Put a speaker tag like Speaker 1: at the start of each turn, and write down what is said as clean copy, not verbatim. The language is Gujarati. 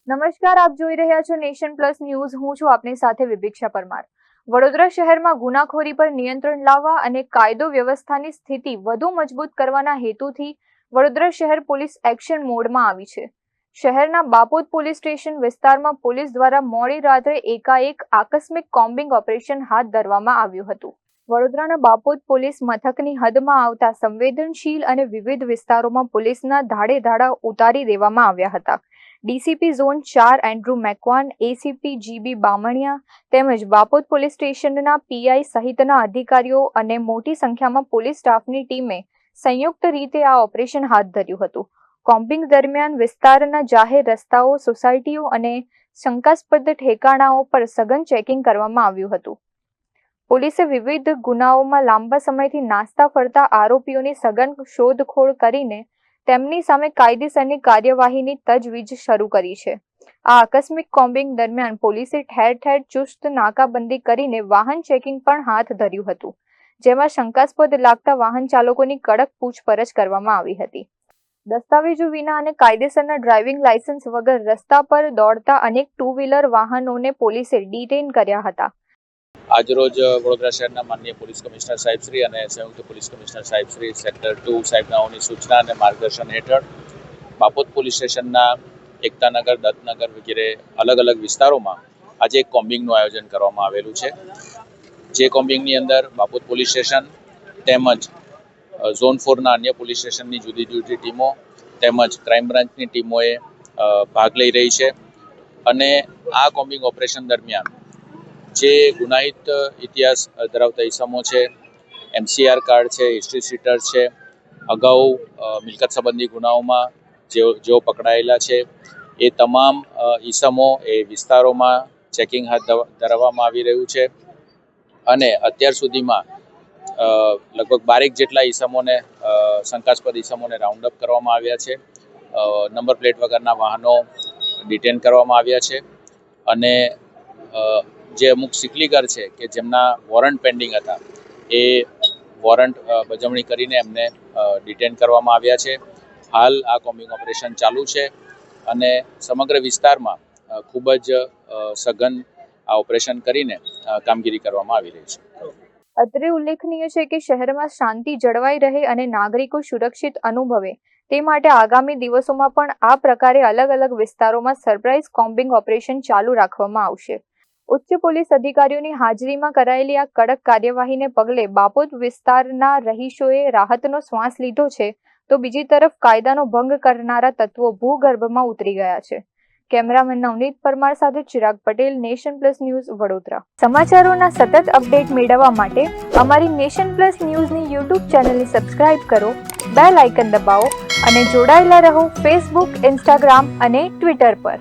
Speaker 1: નમસ્કાર, આપ જોઈ રહ્યા છો નેશન પ્લસ ન્યૂઝ. હું છું આપની સાથે વિભિક્ષા પરમાર. વડોદરા શહેરમાં ગુનાખોરી પર નિયંત્રણ લાવવા અને કાયદો વ્યવસ્થાની સ્થિતિ વધુ મજબૂત કરવાના હેતુથી વડોદરા શહેર પોલીસ એક્શન મોડમાં આવી છે. શહેરના બાપોદ પોલીસ સ્ટેશન વિસ્તારમાં પોલીસ દ્વારા મોડી રાત્રે એકાએક આકસ્મિક કોમ્બિંગ ઓપરેશન હાથ ધરવામાં આવ્યું હતું. વડોદરાના બાપોદ પોલીસ મથકની હદમાં આવતા સંવેદનશીલ અને વિવિધ વિસ્તારોમાં પોલીસના ધાડે ધાડા ઉતારી દેવામાં આવ્યા હતા. DCP zone 4 Andrew Macwan, ACP GB Bamaniya તેમજ બાપોદ પોલીસ સ્ટેશનના પીઆઈ સહિતના અધિકારીઓ અને મોટી સંખ્યામાં પોલીસ સ્ટાફની ટીમે સંયુક્ત રીતે આ ઓપરેશન હાથ ધર્યું હતું. કોમ્બિંગ દરમિયાન વિસ્તારના જાહેર રસ્તાઓ, સોસાયટીઓ અને શંકાસ્પદ ઠેકાણાઓ પર સઘન ચેકિંગ કરવામાં આવ્યું હતું. પોલીસે વિવિધ ગુનાઓમાં લાંબા સમયથી નાસ્તા ફરતા આરોપીઓની સઘન શોધખોળ કરીને તેમની સામે કાયદેસરની કાર્યવાહીની તજવીજ શરૂ કરી છે. આ આકસ્મિક કોમ્બિંગ દરમિયાન પોલીસે ઠેર ઠેર ચુસ્ત નાકાબંધી કરીને વાહન ચેકિંગ પણ હાથ ધર્યું હતું, જેમાં શંકાસ્પદ લાગતા વાહન ચાલકોની કડક પૂછપરછ કરવામાં આવી હતી. દસ્તાવેજો વિના અને કાયદેસરના ડ્રાઇવિંગ લાયસન્સ વગર રસ્તા પર દોડતા અનેક ટુ વ્હીલર વાહનોને પોલીસે ડિટેઇન કર્યા હતા.
Speaker 2: આજરોજ વડોદરા શહેરના માનનીય પોલીસ કમિશનર સાહેબશ્રી અને સંયુક્ત પોલીસ કમિશનર સાહેબશ્રી સેક્ટર 2 સાહેબનાઓની સૂચના અને માર્ગદર્શન હેઠળ બાપોદ પોલીસ સ્ટેશનના એકતાનગર, દત્તનગર વગેરે અલગ અલગ વિસ્તારોમાં આજે એક કોમ્બિંગનું આયોજન કરવામાં આવેલું છે. જે કોમ્બિંગની અંદર બાપોદ પોલીસ સ્ટેશન તેમજ ઝોન 4ના અન્ય પોલીસ સ્ટેશનની જુદી જુદી ટીમો તેમજ ક્રાઇમ બ્રાન્ચની ટીમોએ ભાગ લઈ રહી છે. અને આ કોમ્બિંગ ઓપરેશન દરમિયાન જે ગુનાહિત ઇતિહાસ ધરાવતા ઇસમો છે, MCR કાર્ડ છે, હિસ્ટ્રી શીટર છે, અગાઉ મિલકત સંબંધી ગુનાઓમાં જેઓ પકડાયેલા છે, એ તમામ ઇસમો એ વિસ્તારોમાં ચેકિંગ હાથ ધરવામાં આવી રહ્યું છે. અને અત્યાર સુધીમાં લગભગ 12 જેટલા ઇસમોને શંકાસ્પદ ઇસમોને રાઉન્ડ અપ કરવામાં આવ્યા છે. નંબર પ્લેટ વગરના વાહનો ડિટેન કરવામાં આવ્યા છે. અને જે અમુક સિકલીગર છે કે જેમના વોરંટ પેન્ડિંગ હતા, એ વોરંટ બજવણી કરીને એમને ડિટેન કરવામાં આવ્યા છે. હાલ આ કોમ્બિંગ ઓપરેશન ચાલુ છે અને સમગ્ર વિસ્તારમાં ખૂબ જ સઘન આ ઓપરેશન કરીને કામગીરી કરવામાં આવી રહી છે.
Speaker 1: અત્રે ઉલ્લેખનીય છે કે શહેરમાં શાંતિ જળવાઈ રહે અને નાગરિકો સુરક્ષિત અનુભવે તે માટે આગામી દિવસોમાં પણ આ પ્રકારે અલગ અલગ વિસ્તારોમાં સરપ્રાઇઝ કોમ્બિંગ ઓપરેશન ચાલુ રાખવામાં આવશે. ઉચ્ચ પોલીસ અધિકારીઓની હાજરીમાં કરાયેલી આ કડક કાર્યવાહીને પગલે બાપોદ વિસ્તારના રહીશોએ રાહતનો શ્વાસ લીધો છે, તો બીજી તરફ કાયદાનો ભંગ કરનારા તત્વો ભૂગર્ભમાં ઉતરી ગયા છે. કેમેરામેન નવનીત પરમાર સાથે Chirag Patel, nation plus news, Vadodara. સમાચારોના સતત અપડેટ મેળવવા માટે અમારી નેશન પ્લસ ન્યૂઝની યુટ્યુબ ચેનલને સબસ્ક્રાઇબ કરો, બેલ આઇકન દબાવો અને જોડાયેલા રહો ફેસબુક, ઇન્સ્ટાગ્રામ અને ટ્વિટર પર.